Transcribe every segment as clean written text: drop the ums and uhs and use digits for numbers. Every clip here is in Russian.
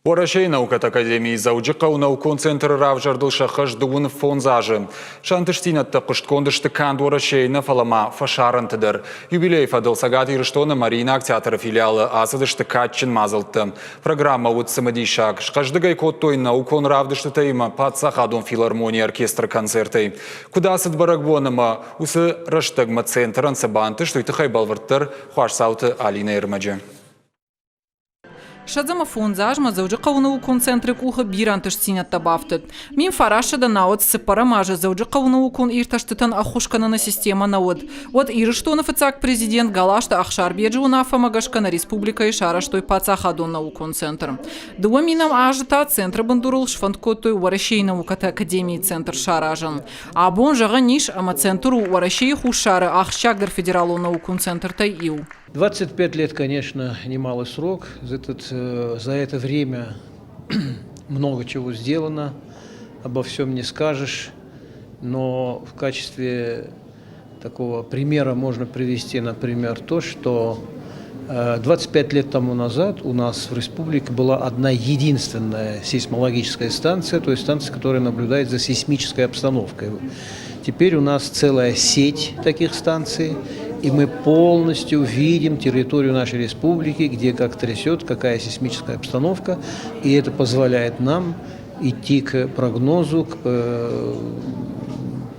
Уарашей наукат академии зауджиқа наукон центр равжардылша хаждуын фонзажы. Шантыштинатты құшткондышты канд уарашейна фалама фашарантыдыр. Юбилей фадыл сагат ирыштоны Марина театр филиалы асыдышты катчин мазылтты. Программа утсымыдишак. Шқаждыгай коттойн наукон равдышты тайма патсахадун филармония оркестр концерты. Кудасыд барагбоныма усы раштыгма центран сабанты, что итыхай балварттыр хуашсауты Алина Ирмаджи. Шадзама фонзажма заужиқа наукон центры куха бирантыштинят табафтыд. Мин фарашада наот сыпарамажа заужиқа наукон ирташтытан ахушканана система наот. Вот ирыштонов ицак президент галашта ахшар беджу нафамагашкана республика и шараштой пацахадон наукон центр. Дуаминам ажита центр бандурул шфанткотой уарашей науката академии центр шаражан. А бон жага ниш ама центру уарашей хушары ахщагдер федералу наукон центр тайил. 25 лет, конечно, немалый срок. За это время много чего сделано, обо всем не скажешь. Но в качестве такого примера можно привести, например, то, что 25 лет тому назад у нас в республике была одна единственная сейсмологическая станция, то есть станция, которая наблюдает за сейсмической обстановкой. Теперь у нас целая сеть таких станций, и мы полностью видим территорию нашей республики, где как трясет, какая сейсмическая обстановка, и это позволяет нам идти к прогнозу, к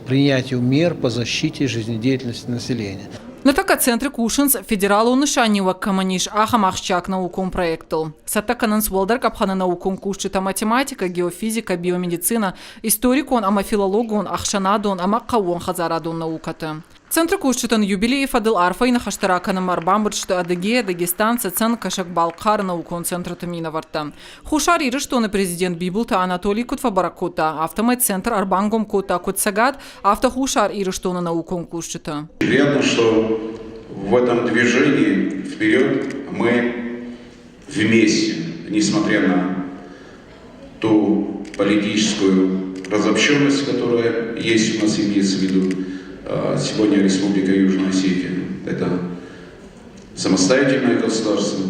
принятию мер по защите жизнедеятельности населения. Но така центр кушинс федералу нышанива каманиш ахамахчак науком проекту. Саттакананс волдар капхана науком кушчита математика, геофизика, биомедицина, историкон, ама филологон, ахшанадон, ама кавон хазарадон науката. Центр кушчитан юбилей фадыл арфайна хаштаракана марбамбыршты Адыгея, Дагестан, Цецен, Кашак-Балкар наукон центр таминаварта. Хушар ирыштоны президент Бибулта Анатолий Кутфабаракота, автомат центр Арбангом Кота Кутсагат, автохушар ирыштоны наукон кушчита. Приятно, что в этом движении вперед мы вместе, несмотря на ту политическую разобщенность, которая есть у нас, имеется в виду. Сегодня Республика Южная Осетия – это самостоятельное государство,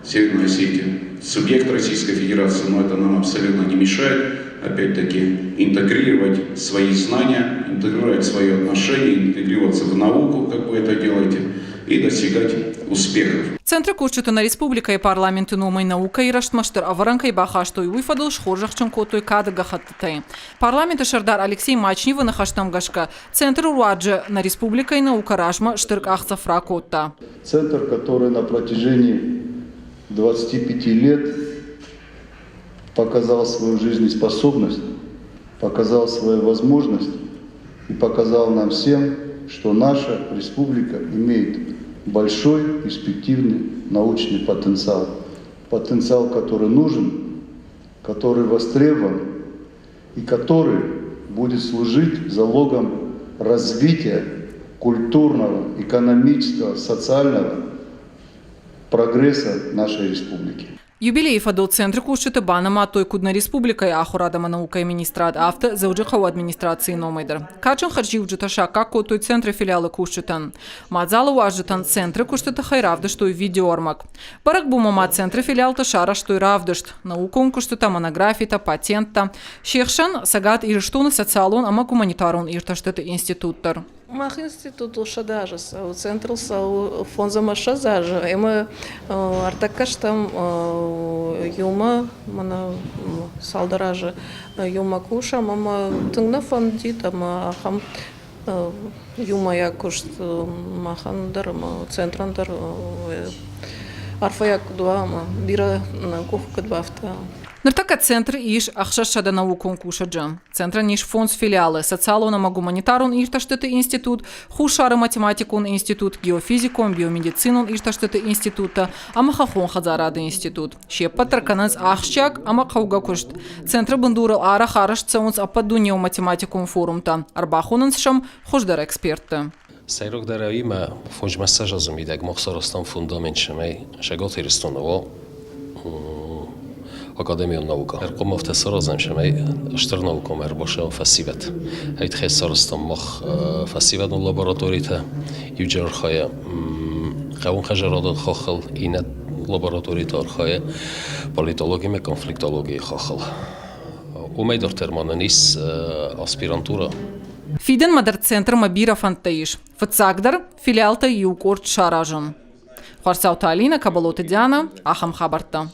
Северная Осетия – субъект Российской Федерации, но это нам абсолютно не мешает, опять-таки, интегрировать свои знания, интегрировать свои отношения, интегрироваться в науку, как вы это делаете, и достигать успехов. Центр кушчитана республика и парламенты номой наука и раштмаштыр аваранка и бахаштой уйфадыл шхоржахчын котой кадыга хаттытай. Парламенты Шардар Алексей Мачнева на хаштамгашка. Центр ураджи на республика и наука ражма штырк ахцафра котта. Центр, который на протяжении 25 лет показал свою жизнеспособность, показал свою возможность и показал нам всем, что наша республика имеет большой перспективный научный потенциал. Потенциал, который нужен, который востребован и который будет служить залогом развития культурного, экономического, социального прогресса нашей республики. Юбилей фадыл центр кушчиты банама той кудна республика и ахурадама наука и министрат авто заужихау администрации номайдер. Качан харжи уджиташа како той центр филиалы кушчитан. Мадзала уажитан центр кушчиты хайравдыш той видеоармак. Парак бумама центр филиалта шараш той равдышт. Наукон кушчита монографита, патентта. Шехшан сагат ирыштуны социалон ама гуманитарон ирташтыты институттар. Мах институт шадажа, центр фонза машазажа, мы артакаштам юма, мана салдаража юма куша, мама тыңна фондит, ама хам юма якуш махандар, центрандар арфаяк дуама, бира кухка двафта. Ныртака центр иш ахшашада наукон кушаджа. Центр ниш фонд филиалы, социалона гуманитарон ирташтыты институт, хушары математикон институт, геофизикон, биомедицинон ирташтыты института, амахахон хазарады институт. Шепа тарканаз ахшчак, амахауга кушт. Центр бандурал ара хараш цаунс ападуньо математикон форумта. Арбахонансшам хождар эксперты. Сайрок даравима фонж массажа замидак махсарастан фундамент шамай шагот иристоново. Академия наука. Эрком автосаразам шамай штырнауком эрбашам фасиват. Айт хесарастам мах фасиват лабораторита юджар хая. Қавун хажарадан хахал инат лаборатории торхая политологии ме конфликтологии хахал. Умейдор термананис аспирантура. Фиден мадер-центр Мабира Фантаиш. Фацагдер филиалта Юкорт Шаражан. Харсаута Алина, Кабалота Диана, Ахам Хабарта.